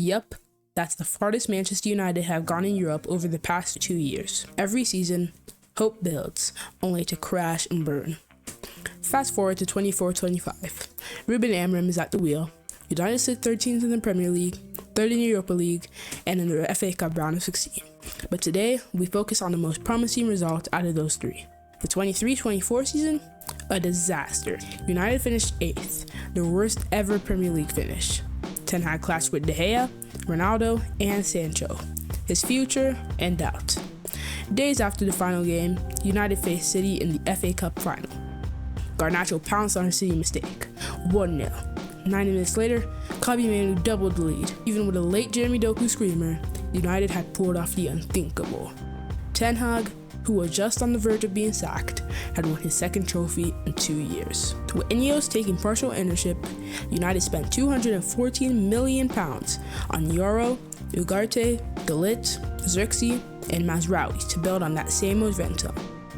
Yup, that's the farthest Manchester United have gone in Europe over the past 2 years. Every season, hope builds, only to crash and burn. Fast forward to 24-25. Ruben Amorim is at the wheel. United sit 13th in the Premier League, 3rd in the Europa League, and in the FA Cup round of 16. But today, we focus on the most promising result out of those three. The 23-24 season, a disaster. United finished 8th, the worst ever Premier League finish. Ten Hag clashed with De Gea, Ronaldo, and Sancho. His future in doubt. Days after the final game, United faced City in the FA Cup final. Garnacho pounced on a City mistake, 1-0. 90 minutes later, Kobbie Mainoo doubled the lead. Even with a late Jeremy Doku screamer, United had pulled off the unthinkable. Ten Hag, who was just on the verge of being sacked, had won his second trophy in 2 years. With Ineos taking partial ownership, United spent £214 million on Yoro, Ugarte, De Ligt, Xerxes, and Mazraoui to build on that same momentum.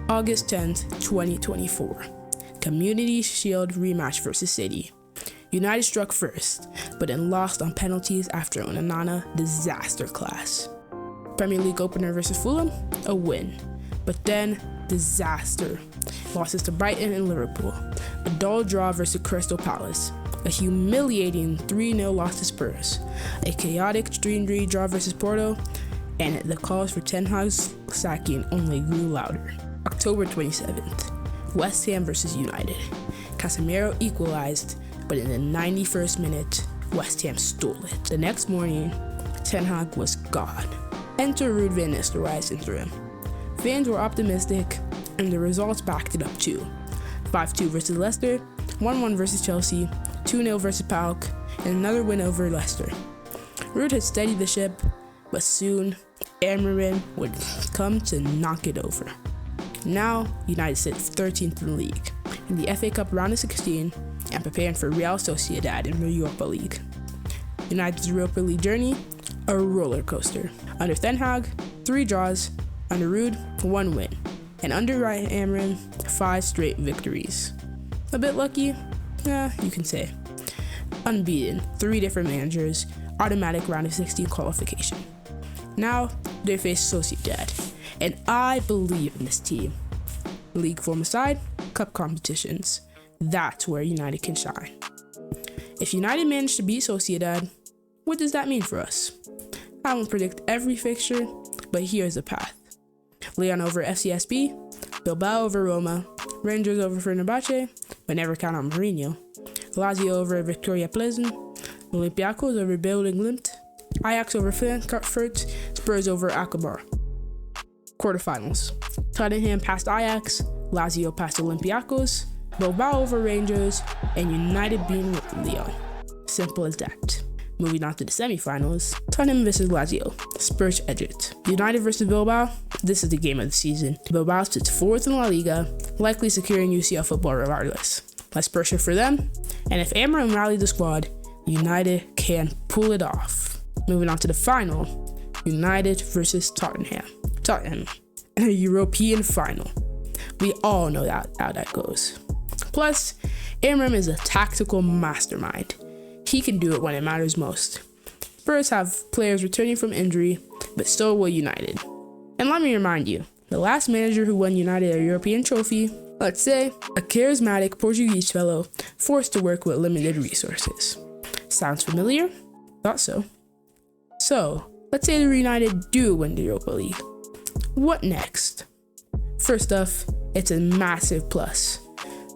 August 10th, 2024. Community Shield rematch versus City. United struck first, but then lost on penalties after an Onana disaster class. Premier League opener versus Fulham, a win. But then, disaster. Losses to Brighton and Liverpool. A dull draw versus Crystal Palace. A humiliating 3-0 loss to Spurs. A chaotic 3-3 draw versus Porto. And the calls for Ten Hag's sacking only grew louder. October 27th. West Ham versus United. Casemiro equalized, but in the 91st minute, West Ham stole it. The next morning, Ten Hag was gone. Enter Ruud van Nistelrooy as interim. Fans were optimistic, and the results backed it up too. 5-2 versus Leicester, 1-1 versus Chelsea, 2-0 versus PAOK, and another win over Leicester. Ruud had steadied the ship, but soon, Amorim would come to knock it over. Now, United sit 13th in the league, in the FA Cup round of 16, and preparing for Real Sociedad in the Europa League. United's Europa League journey, a roller coaster. Under Ten Hag, 3 draws. Under Ruud, 1 win. And under Amorim, 5 straight victories. A bit lucky? Yeah, you can say. Unbeaten, 3 different managers, automatic round of 16 qualification. Now, they face Sociedad, and I believe in this team. League form aside, cup competitions. That's where United can shine. If United manage to beat Sociedad, what does that mean for us? I won't predict every fixture, but here's the path. Lyon over FCSB, Bilbao over Roma, Rangers over Fenerbahce, but never count on Mourinho, Lazio over Victoria Pleasant, Olympiacos over Building Glimt, Ajax over Frankfurt, Spurs over Akbar. Quarterfinals. Tottenham past Ajax, Lazio past Olympiacos, Bilbao over Rangers, and United beating Lyon. Simple as that. Moving on to the semifinals, Tottenham versus Lazio, Spurs edge it. United versus Bilbao, this is the game of the season. Bilbao sits 4th in La Liga, likely securing UCL football regardless. Less pressure for them, and if Amorim rallied the squad, United can pull it off. Moving on to the final, United versus Tottenham. Tottenham, in a European final. We all know how that goes. Plus, Amorim is a tactical mastermind. He can do it when it matters most. Spurs have players returning from injury, but so will United. And let me remind you, the last manager who won United a European trophy, let's say, a charismatic Portuguese fellow forced to work with limited resources. Sounds familiar? Thought so. So, let's say the United do win the Europa League. What next? First off, it's a massive plus.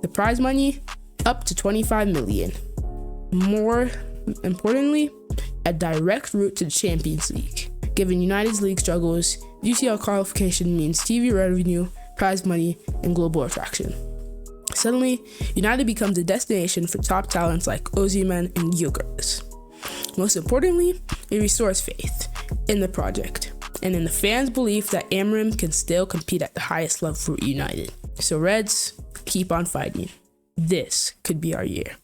The prize money, up to 25 million. More importantly, a direct route to the Champions League. Given United's league struggles, UCL qualification means TV revenue, prize money, and global attraction. Suddenly, United becomes a destination for top talents like Osimhen and Gyökeres. Most importantly, it restores faith in the project and in the fans' belief that Amorim can still compete at the highest level for United. So Reds, keep on fighting. This could be our year.